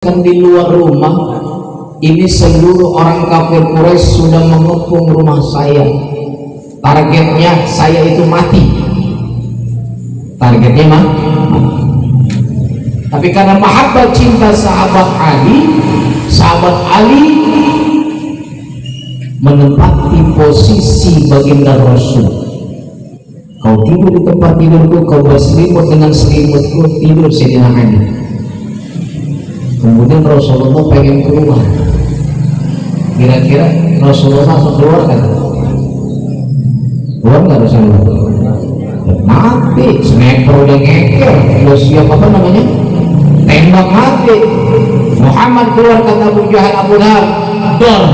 di luar rumah ini seluruh orang kafir Quraisy sudah mengepung rumah saya. Targetnya saya itu mati. Targetnya mati. Tapi karena mahabbah cinta sahabat Ali menempati posisi baginda Rasul. Kau tidur di tempat tidurku, kau berselimut dengan selimutku, tidur Sayyidina Ali. Kemudian Rasulullah pengen keluar. Kira-kira Rasulullah langsung keluar kan? Keluar nggak Rasulullah? Mati, sniper udah ngeker, udah siap apa namanya? Tembak mati. Muhammad keluar, kata Abu Jahal, Abu Lahab, dor.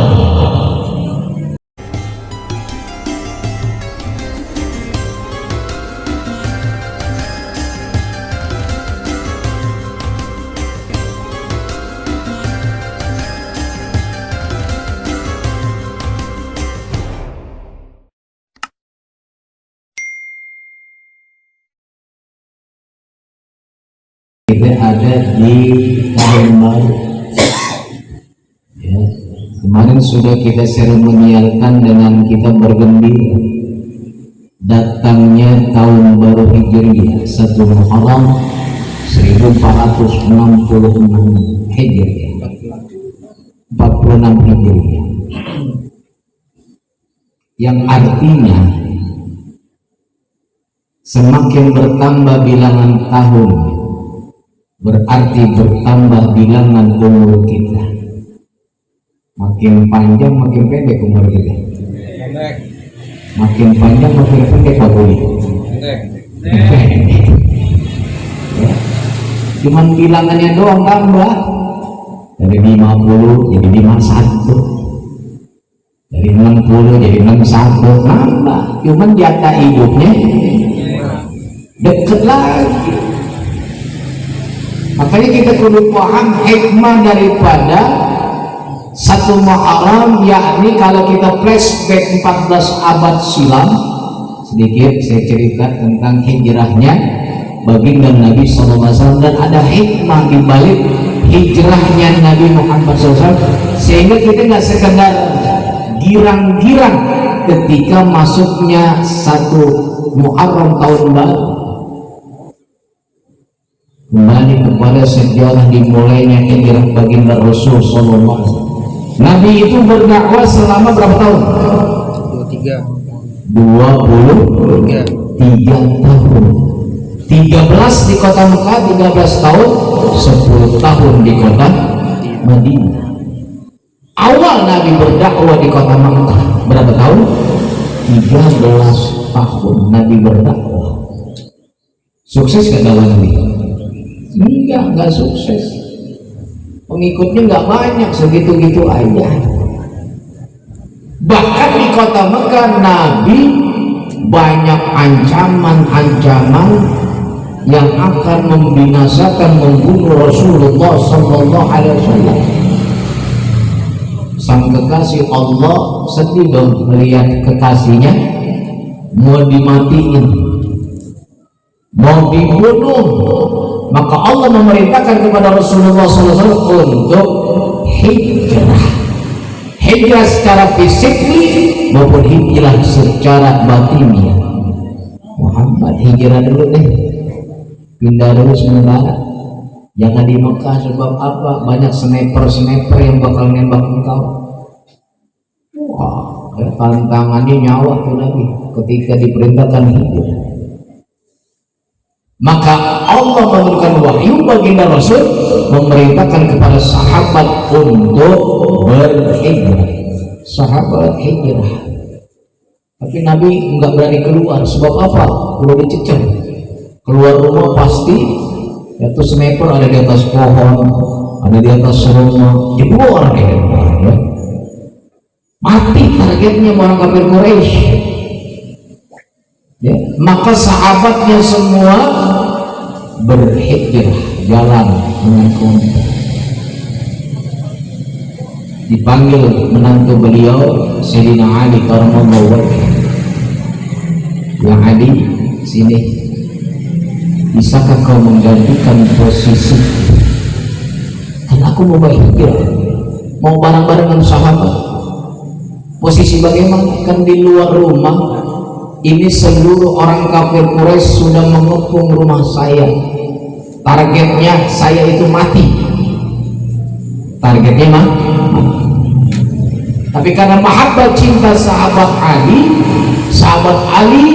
Kita ada di tahun baru ya. Kemarin sudah kita seremonialkan dengan kita bergembira datangnya tahun baru Hijriah 1 Muharram 1466 Hijriah 46 Hijriah, yang artinya semakin bertambah bilangan tahun berarti bertambah bilangan umur kita. Makin panjang makin pendek umur kita. Makin panjang makin pendek Pak Boy. Ya. Cuman bilangannya doang tambah. Dari 50 jadi 51. Dari 60 jadi 61 nambah. Cuman jatah hidupnya deket lagi. Makanya kita kudu paham hikmah daripada 1 Muharram, yakni kalau kita flashback 14 abad silam, sedikit saya cerita tentang hijrahnya baginda Nabi SAW, dan ada hikmah di balik hijrahnya Nabi Muhammad SAW, sehingga kita nggak sekedar girang-girang ketika masuknya 1 Muharram tahun baru. Kembali kepada sejarah dimulainya hijrah baginda Rasul SAW. Nabi itu berdakwah selama berapa tahun? 23 tahun. 13 di kota Mekah, 13 tahun, 10 tahun di kota Madinah. Awal Nabi berdakwah di kota Mekah berapa tahun? 13 tahun Nabi berdakwah. Sukses gak dakwah Nabi? Enggak sukses. Pengikutnya enggak banyak, segitu-gitu aja. Bahkan di kota Mekah Nabi banyak ancaman-ancaman yang akan membinasakan, membunuh Rasulullah Sallallahu Alaihi Wasallam. Sang kekasih Allah sedih dong melihat kekasihnya mau dimatiin, mau dibunuh. Maka Allah memerintahkan kepada Rasulullah SAW untuk hijrah secara fisik maupun hijrah secara batinnya. Muhammad hijrah dulu deh, pindah dulu sementara, jangan di Mekah. Sebab apa? Banyak sniper yang bakal nembak engkau. Wah, tantangannya nyawa tuh Nabi ketika diperintahkan hijrah. Maka Allah memberikan wahyu baginda Rasul, memerintahkan kepada sahabat untuk berhijrah. Sahabat hijrah. Tapi Nabi enggak berani keluar. Sebab apa? Perlu dicecer. Keluar rumah pasti itu sniper ada di atas pohon, ada di atas rumah, dibunuh orang ya. Mati targetnya orang kafir Quraisy. Ya, maka sahabatnya semua berhijrah, jalan dengan kompak. Dipanggil menantu beliau Sayyidina Ali karramallahu wajhahu. Ya Ali, sini, bisakah kau menggantikan posisi? Kenapa aku mau berhijrah, mau bareng-bareng dengan sahabat. Posisi bagaimana? Kan di luar rumah ini seluruh orang kafir Quraisy sudah mengepung rumah saya. Targetnya saya itu mati. Targetnya mah. Tapi karena mahabbah cinta sahabat Ali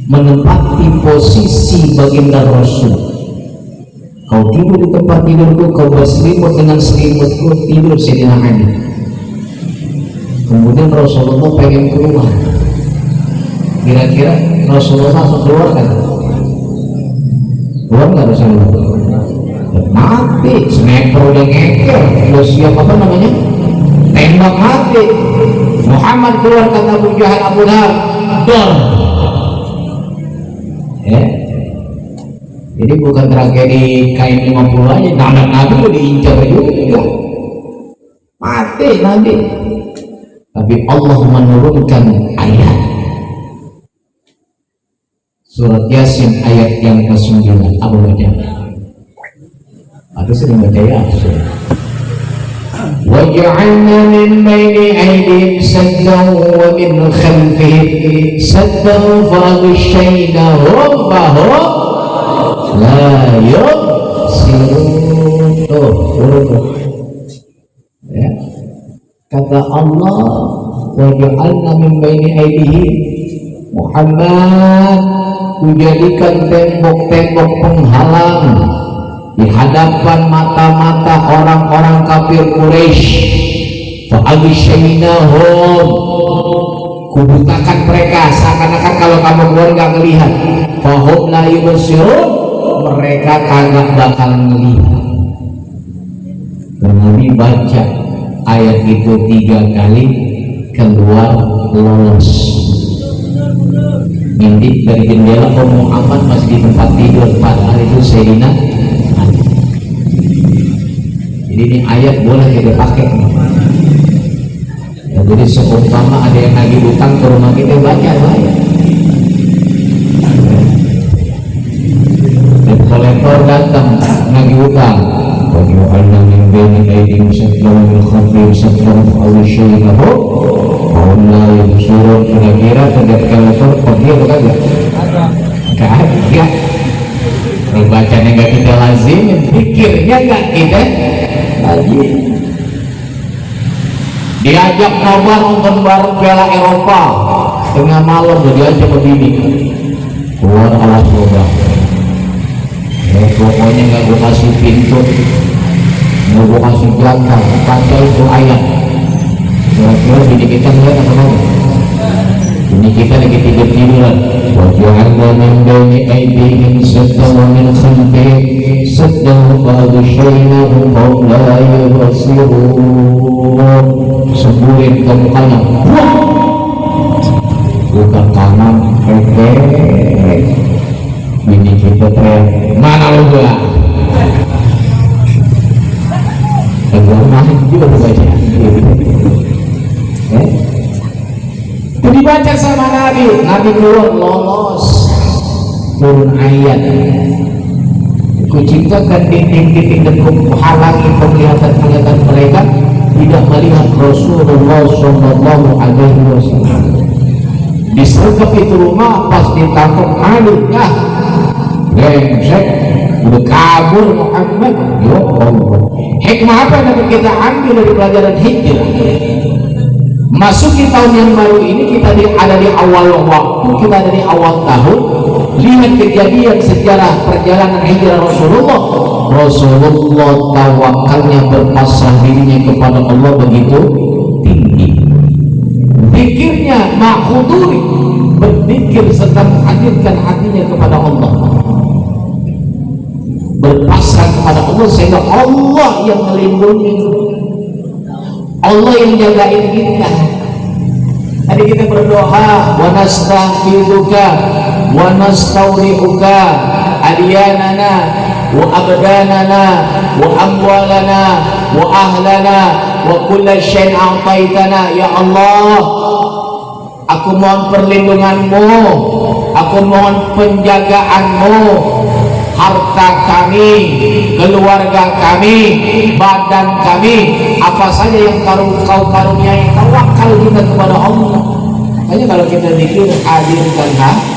menempati posisi baginda Rasul. Kau tidur di tempat tidurku, kau berselimut dengan selimutku, tidur Sayyidina Ali. Kemudian Rasulullah pengen keluar. Kira-kira Rasulullah langsung keluar kan? Keluar nggak Rasulullah? Mati, sniper udah ngeker, udah siap apa namanya? Tembak mati. Muhammad keluar, kata Abu Jahal, Abu Lahab, dor. Ya. Jadi bukan tragedi KM 50 aja, anak Nabi udah diincar juga. Mati Nabi. Tapi Allah menurunkan ayat surat Yasin ayat yang ke-9. Abu baca. Atau sering baca Yasin. وَجَعَلْنَا مِنْ بَيْنِ أَيْدِيهِمْ سَدًّا وَمِنْ خَلْفِهِمْ سَدًّا فَأَغْشَيْنَاهُمْ فَهُمْ لَا يُبْصِرُونَ. Ya. Kata Allah, وَجَعَلْنَا مِنْ بَيْنِ أَيْدِيهِمْ, Muhammad, kujadikan tembok-tembok penghalang di hadapan mata-mata orang-orang kafir Quraisy. Fa'aghshaynahum, kubutakan mereka seakan-akan kalau kamu keluar nggak ngelihat. Fahum la yubsirun, mereka kagak bakal ngelihat. Dan Nabi baca ayat itu 3 kali, keluar lolos. Ngintip dari jendela, Muhammad masih di tempat tidur, padahal itu Sayyidina. Jadi ini ayat boleh kita pakai. Ya, jadi seumpama ada yang lagi utang ke rumah kita, baca ayat. Dan kolektor datang lagi utang, وَجَعَلْنَا مِنْ بَيْنِ أَيْدِيهِمْ سَدًّا وَمِنْ خَلْفِهِمْ سَدًّا فَأَغْشَيْنَاهُمْ فَهُمْ لَا يُبْصِرُونَ. Kira-kira terhadap kolektor pergi atau kagak? Kagak. Kalau bacanya nggak kita lazimin, pikirnya nggak kita lazim. Diajak nobar nonton bareng Piala Eropa, tengah malam udah diajak begini, keluar alas lubang. Pokoknya nggak gue kasih pintu, nggak gue kasih belakang, baca itu ayat. Kira-kira bini kita ngeliat apa mau? Bini kita lagi tidur-tiduran. وَجَعَلْنَا مِنْ بَيْنِ أَيْدِيهِمْ سَدًّا وَمِنْ خَلْفِهِمْ سَدًّا فَأَغْشَيْنَاهُمْ فَهُمْ لَا يُبْصِرُونَ. Sembuhin ke mukanya, bukan kanan, bini kita teriak, mana lu gua? Agama juga baca. Itu dibaca sama Nabi. Nabi keluar lolos, turun ayat. Kuciptakan dinding-dinding dan menghalangi penglihatan mereka tidak melihat Rasulullah Sallallahu Alaihi Wasallam. Disergap itu rumah, pas ditangkap Ali, ya brengsek, udah kabur Muhammad. Ya Allah, hikmah apa yang kita ambil dari pelajaran hijrah? Masuki tahun yang baru ini, kita ada di awal waktu, kita ada di awal tahun. Lihat kejadian sejarah perjalanan hijrah Rasulullah. Rasulullah tawakalnya, berpasrah dirinya kepada Allah begitu tinggi. Zikirnya ma'khuduri, berzikir serta menghadirkan hatinya kepada Allah, berpasrah kepada Allah, sehingga Allah yang melindungi, Allah yang jagain kita. Tadi kita berdoa, wa nastaghfiruka wa nastaudiuka adyanana wa abdanana wa amwalana wa ahlana wa kulla syai'in a'taitana. Ya Allah, aku mohon perlindunganmu, aku mohon penjagaanmu, harta kami, keluarga kami, badan kami, apa saja yang kau karuniai, tawakal kita kepada Allah. Makanya kalau kita zikir, hadirkan hati.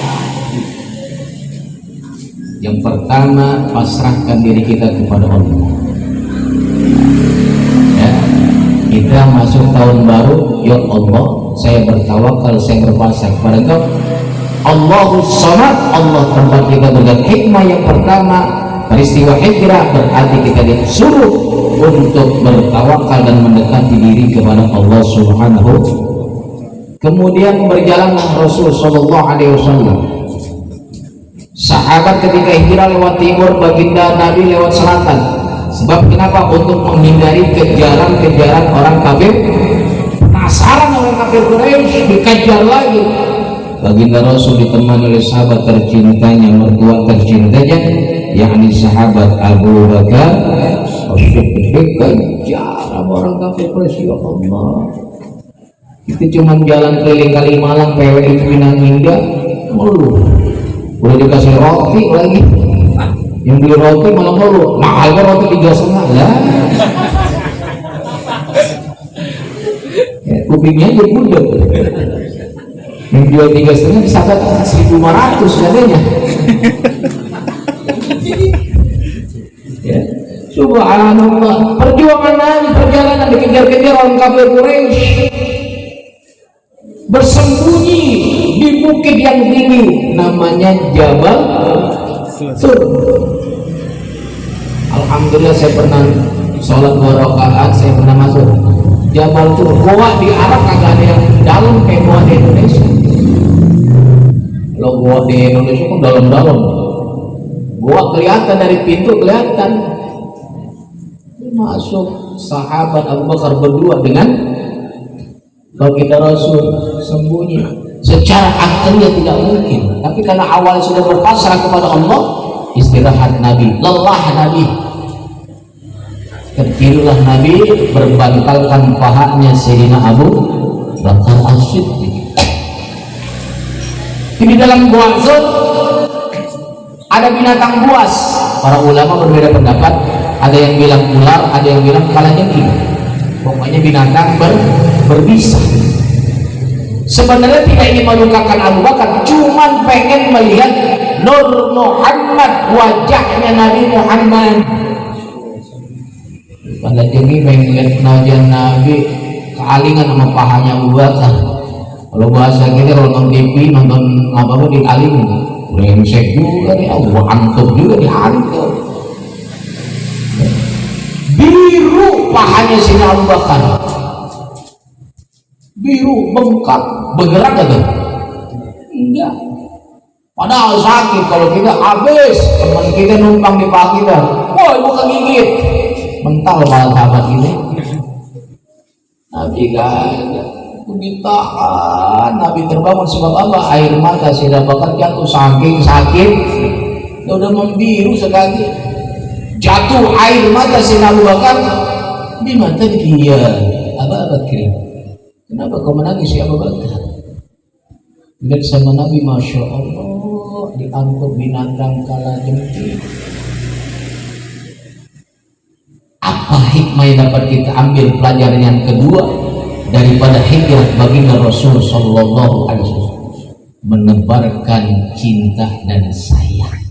Yang pertama, pasrahkan diri kita kepada Allah. Ya, kita masuk tahun baru, ya Allah, saya bertawakal, saya berpasrah kepada Engkau. Allahus Samad, Allah tempat kita dengan hikmah. Yang pertama, peristiwa hijrah berarti kita disuruh untuk bertawakal dan mendekati diri kepada Allah Subhanahu. Kemudian berjalanlah Rasul Sallallahu Alaihi Wasallam. Sahabat ketika hijrah lewat timur, baginda Nabi lewat selatan. Sebab kenapa? Untuk menghindari kejaran-kejaran orang kafir. Penasaran orang kafir Quraisy, dikejar lagi. Baginda Rasul ditemani oleh sahabat tercintanya, mertua tercintanya, yakni sahabat Abu Bakar As-Siddiq. Kejar orang kafir Quraisy, ya Allah. Itu cuma jalan keliling Kalimalang, PWI Pinang Indah, ngeluh. Udah dikasih roti lagi, yang beli roti malah ngeluh, mahal kan roti 3,5 lah. Ya, kupingnya aja budak. Yang jual 3,5 disabat 1.500 katanya. Ya, subhanallah, perjuangan Nabi, perjalanan dikejar-kejar orang kafir Quraisy, bersembunyi di bukit yang tinggi namanya Jabal Tur. Alhamdulillah saya pernah sholat 2 rakaat, saya pernah masuk Jabal Tur. Goa di Arab kagak ada yang dalam kayak goa di Indonesia. Kalau goa di Indonesia kan dalam-dalam, goa kelihatan dari pintu, kelihatan. Masuk sahabat Abu Bakar berdua dengan baginda Rasul, sembunyi. Secara akhirnya tidak mungkin, tapi karena awal sudah berpasrah kepada Allah, istirahat Nabi, lelah Nabi, tertidulah Nabi, berbantalkan pahanya Sayyidina Abu Bakar As-Siddiq. Di dalam gua ada binatang buas. Para ulama berbeda pendapat, ada yang bilang ular, ada yang bilang kalajengking. Pokoknya binatang berbisa. Sebenarnya tidak ingin melukakan Abu Bakar, cuman pengen melihat Nur Muhammad, wajahnya Nabi Muhammad. Pada jadi pengen lihat pengajian Nabi, kealingan sama pahanya Abu Bakar. Kalau bahasa kita, kalau nonton TV, nonton apa-apa dialingin, brengsek juga nih, Allah antuk juga diantuk. Biru pahanya Sayyidina Abu Bakar, biru bengkak, bergerak gak? Enggak. Padahal sakit, kalau kita habis, teman kita numpang di paha kita, woi bukan gigit, mental malah sahabat ini. Nabi gak ditahan, Nabi terbangun sebab apa? Air mata Sayyidina Abu Bakar jatuh saking sakit, udah membiru sekali. Jatuh air mata Sayyidina Abu Bakar di mata dia. Apa Bakri? Kenapa kau menangis ya Abu Bakar? Lihat sama Nabi, Masya Allah, diangkut binatang kalajengking. Apa hikmah yang dapat kita ambil pelajaran yang kedua daripada hijrah baginda Rasul Sallallahu Alaihi Wasallam? Menebarkan cinta dan sayang.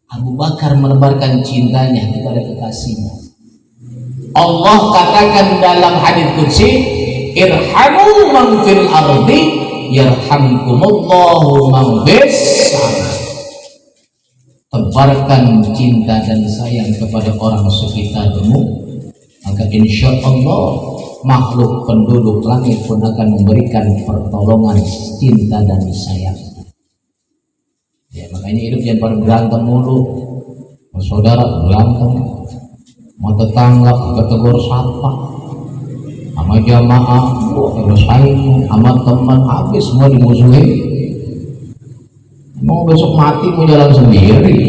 Abu Bakar menebarkan cintanya kepada kekasihnya. Allah katakan dalam hadits qudsi, irhamu man fil ardi yarhamkumullahu man fis sama. Tebarkan cinta dan sayang kepada orang sekitarmu, maka insya Allah makhluk penduduk langit pun akan memberikan pertolongan cinta dan sayang. Ya, makanya hidup jangan pada berantem mulu, saudara berantem, mau tetangga ketegur sapa, sama jamaah selesai, sama teman habis semua dimusuhin. Mau besok mati mau jalan sendiri,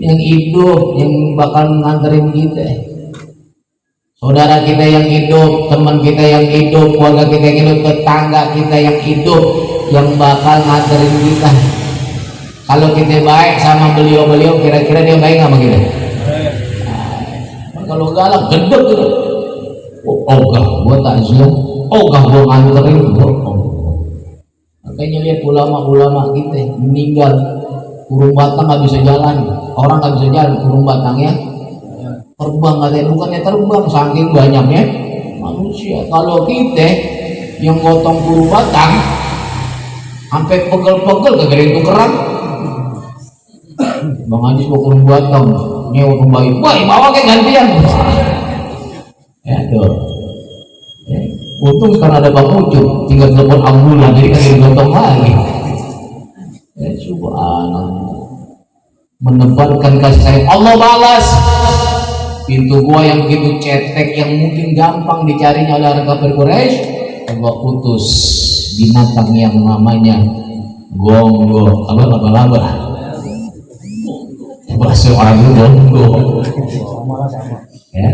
yang hidup yang bakal nganterin kita, saudara kita yang hidup, teman kita yang hidup, keluarga kita yang hidup, tetangga kita yang hidup, yang bakal nganterin kita. Kalau kita baik sama beliau-beliau, kira-kira dia baik nggak sama kita? Nah, kalau galak gedek gitu. Ogah gua takziah, ogah gua nganterin, makanya lihat ulama-ulama kita meninggal, kurung batang nggak bisa jalan, orang nggak bisa jalan, kurung batangnya terbang, katanya bukannya terbang saking banyaknya manusia. Kalau kita yang gotong kurung batang sampai pegel-pegel kagak itu kerang. Bang Haji mau kurung batang nyewa kembali, bawa kayak gantian. Ya tuh. Ya. Untung sekarang ada Bang Ucup, tinggal telepon ambulan jadi kan digotong lagi. Ya subhanallah. Menebarkan kasih sayang Allah balas. Pintu gua yang begitu cetek, yang mungkin gampang dicarinya oleh orang kafir Quraisy, Allah utus binatang yang namanya gonggong. Apa? Bahasa orang itu gonggong. Ya,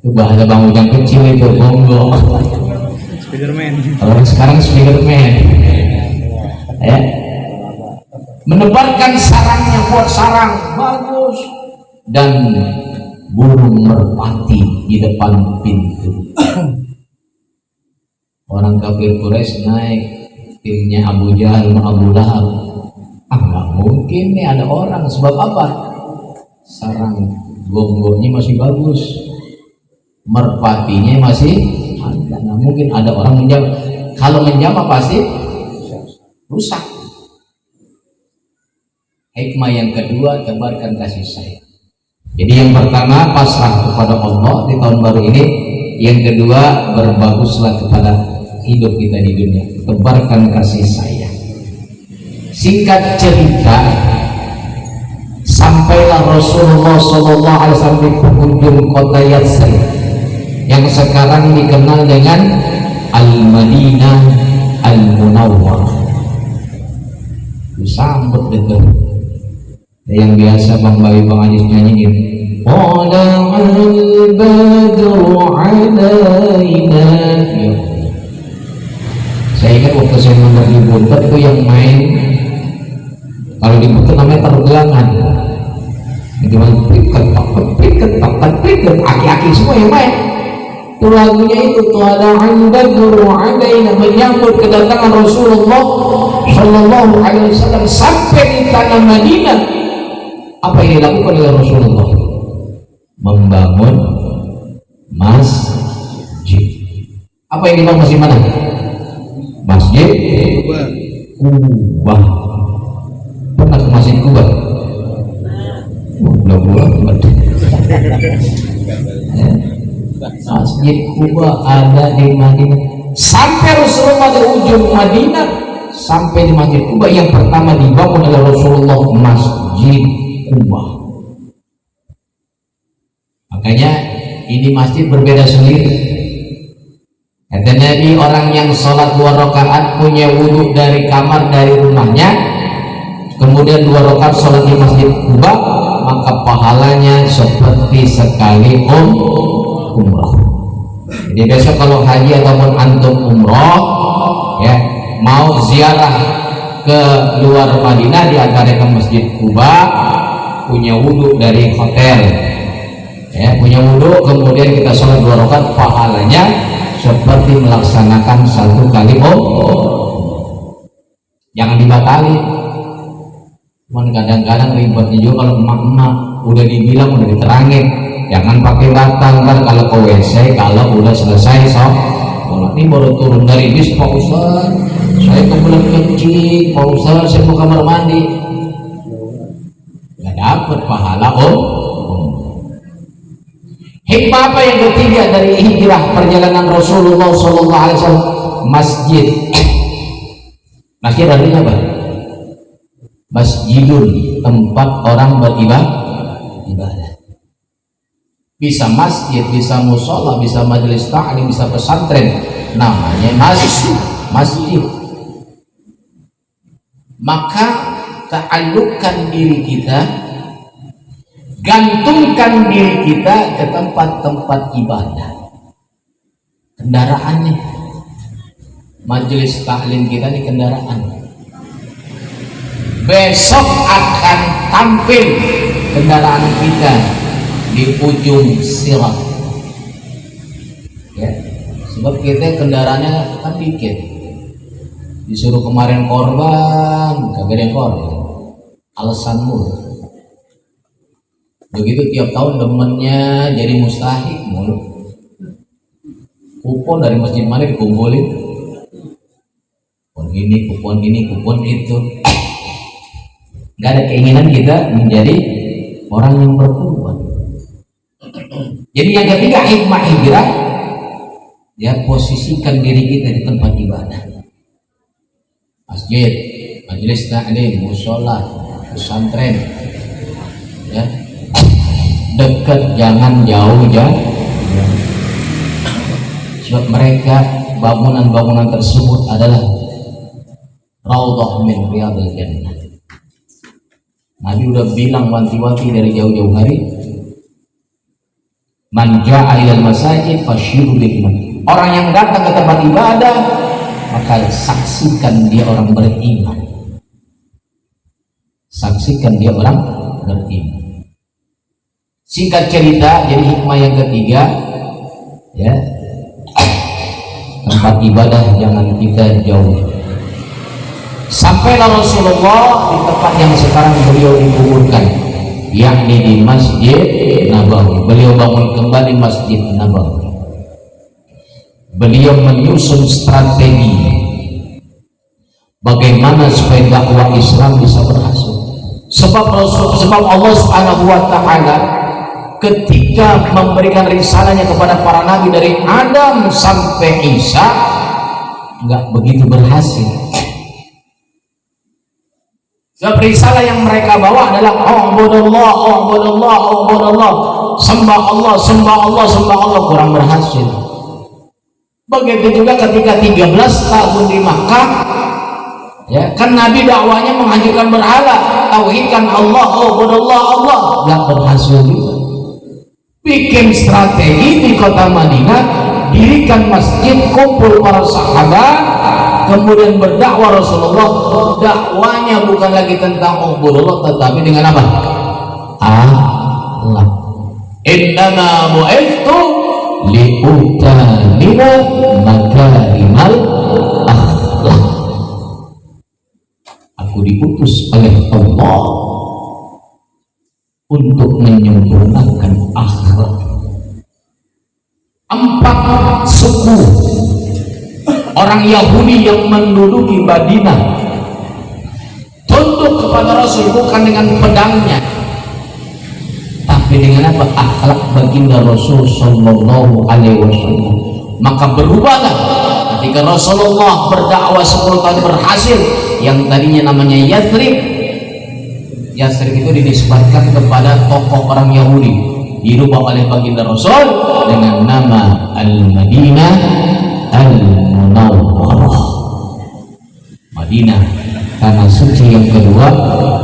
itu bahasa Bang Ujang kecil itu gonggong. Spiderman. Orang sekarang Spiderman. Ya, menebarkan sarangnya buat sarang bagus, dan burung merpati di depan pintu. Orang kafir Quraisy naik, timnya Abu Jahal, Abu Lahab. Nggak mungkin nih ada orang, sebab apa? Sarang gonggongnya masih bagus, merpatinya masih ada. Nggak mungkin ada orang menjamah. Kalau menjamah pasti rusak. Hikmah yang kedua, tebarkan kasih sayang. Jadi yang pertama pasrah kepada Allah di tahun baru ini. Yang kedua, berbaguslah kepada hidup kita di dunia, tebarkan kasih sayang. Singkat cerita, sampailah Rasulullah SAW di penghujung kota Yatsrib yang sekarang dikenal dengan Al-Madinah Al-Munawwarah. Disambut betul. Yang biasa Bang Bayu, Bang Ajis nyanyiin, Tala'al badru alaina. Saya ingat waktu saya nonton di Buntet tuh yang main, kalau di Buntet namanya tergelangan, itu piket, aki-aki semua yang main. Itu lagunya itu, Tala'al badru alaina, menyambut kedatangan Rasulullah Shallallahu Alaihi Wasallam sampai di tanah Madinah. Apa yang dilakukan oleh Rasulullah? Membangun masjid. Apa yang dibangun masjid mana? Masjid Kubah. Pernah ke masjid Kubah? Belum. Masjid Kubah ada di Madinah. Sampai Rasulullah di ujung Madinah, sampai di masjid Kubah yang pertama dibangun oleh Rasulullah, Masjid Kubah. Makanya ini masjid berbeda sendiri. Kata Nabi, orang yang sholat 2 rakaat punya wudhu dari kamar, dari rumahnya, kemudian 2 rakaat sholat di Masjid Kubah, maka pahalanya seperti sekali umrah. Jadi besok kalau haji ataupun antum umrah, ya, mau ziarah ke luar Madinah, diantaranya ke Masjid Kubah, punya wudhu dari hotel, ya, punya wudhu, kemudian kita sholat 2 rakaat, pahalanya seperti melaksanakan 1 kali jangan dibatali. Cuman kadang-kadang ribetnya juga kalau emak-emak udah dibilang, udah diterangin, jangan pakai batal. Ntar kalau ke WC, kalau udah selesai sholat, ini baru turun dari bis, Pak Ustaz saya kebelet kencing, Pak Ustaz saya mau kamar mandi, nggak dapet pahala Hikmah apa yang ketiga dari hijrah perjalanan Rasulullah SAW? Masjid. Masjid artinya apa? Masjidun, tempat orang beribadah. Bisa masjid, bisa musola, bisa majelis ta'lim, bisa pesantren, namanya masjid. Maka ta'alluqkan diri kita, gantungkan diri kita ke tempat-tempat ibadah. Kendaraannya, majelis taklim kita ini kendaraan. besok akan tampil kendaraan kita di ujung sirat ya. Sebab kita kendaraannya kan dikit, disuruh kemarin korban kagak ada yang korban, alasan mulu. Begitu tiap tahun demennya jadi mustahik mulu, kupon dari masjid mana dikumpulin, kupon ini kupon itu. Gak ada keinginan kita menjadi orang yang berkorban. Jadi yang ketiga hikmah hijrah, ya posisikan diri kita di tempat ibadah, masjid, majelis taklim, mushola, pesantren, ya dekat, jangan jauh-jauh. Sebab mereka, bangunan-bangunan tersebut adalah raudhah min riyadil jannah. Nabi udah bilang wanti-wanti dari jauh-jauh hari, man ja'a ilal masajid fasyiru bil iman. Orang yang datang ke tempat ibadah maka saksikan dia orang beriman, saksikan dia orang beriman. Singkat cerita, jadi hikmah yang ketiga ya, tempat ibadah jangan kita jauh. Sampailah Rasulullah di tempat yang sekarang beliau dikuburkan, yakni di Masjid Nabawi. Beliau bangun kembali Masjid Nabawi. Beliau menyusun strategi bagaimana supaya dakwah Islam bisa berhasil. Sebab Allah Subhanahu wa taala ketika memberikan risalahnya kepada para nabi dari Adam sampai Isa nggak begitu berhasil. Sebab risalah yang mereka bawa adalah ubudullah, ubudullah, ubudullah, sembah Allah, sembah Allah, sembah Allah, kurang berhasil. Begitu juga ketika 13 tahun di Makkah, ya kan Nabi dakwanya menghancurkan berhala, tauhidkan Allah, ubudullah Allah, nggak berhasil juga. Bikin strategi di kota Madinah, dirikan masjid, kumpul para sahabat, kemudian berdakwah. Rasulullah dakwanya bukan lagi tentang ubudullah, tetapi dengan apa? Allah. Innama bu'ithtu li'utamima makarimal akhlak. Aku diutus oleh Allah untuk menyempurnakan akhlak. 4 suku orang Yahudi yang menduduki Madinah tunduk kepada Rasul bukan dengan pedangnya, tapi dengan apa? Akhlak baginda Rasul sallallahu alaihi wasallam. Maka berubahlah ketika Rasulullah berdakwah 10 tahun berhasil, yang tadinya namanya Yathrib itu dinisbatkan kepada tokoh orang Yahudi, dirubah oleh baginda Rasul dengan nama Al-Madinah Al-Munawwarah, Madinah tanah suci yang kedua,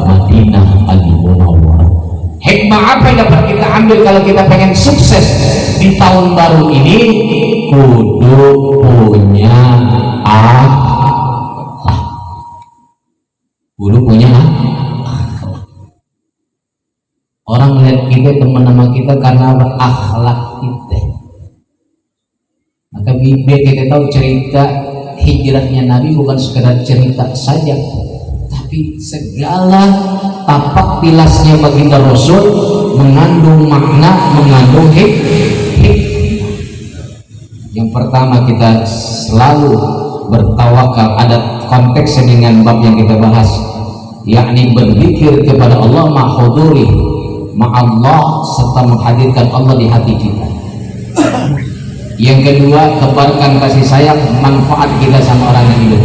Madinah Al-Munawwarah. Hikmah apa yang dapat kita ambil kalau kita pengen sukses di tahun baru ini? Kudu punya akhlak. Kudu punya akhlak. Orang melihat kita, teman sama kita karena akhlak kita. Maka biar kita tahu cerita hijrahnya Nabi bukan sekedar cerita saja, tapi segala tapak tilasnya baginda Rasul mengandung makna, mengandung hikmah. Yang pertama, kita selalu bertawakal, ada konteksnya dengan bab yang kita bahas, yakni berzikir kepada Allah ma'huduri ma'allah, serta menghadirkan Allah di hati kita. Yang kedua, tebarkan kasih sayang, manfaat kita sama orang yang hidup.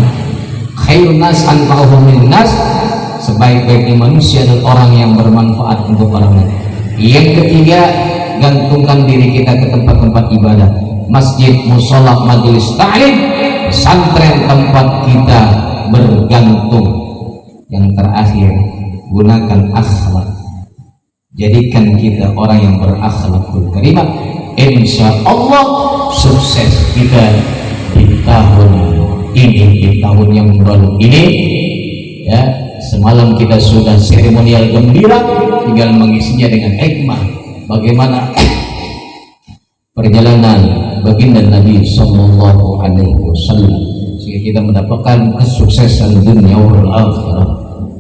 Khairun nas anfa'uhum lin nas, sebaik-baiknya manusia adalah orang yang bermanfaat untuk orang lain. Yang ketiga, gantungkan diri kita ke tempat-tempat ibadah, masjid, mushola, majelis ta'lim, pesantren, tempat kita bergantung. Yang terakhir, gunakan akhlak, jadikan kita orang yang berakhlakul karimah. Insya Allah sukses kita di tahun ini, di tahun yang baru ini ya. Semalam kita sudah seremonial gembira, tinggal mengisinya dengan hikmah. Bagaimana perjalanan baginda Nabi Sallallahu Alaihi Wasallam sehingga kita mendapatkan kesuksesan dunia wal akhirah.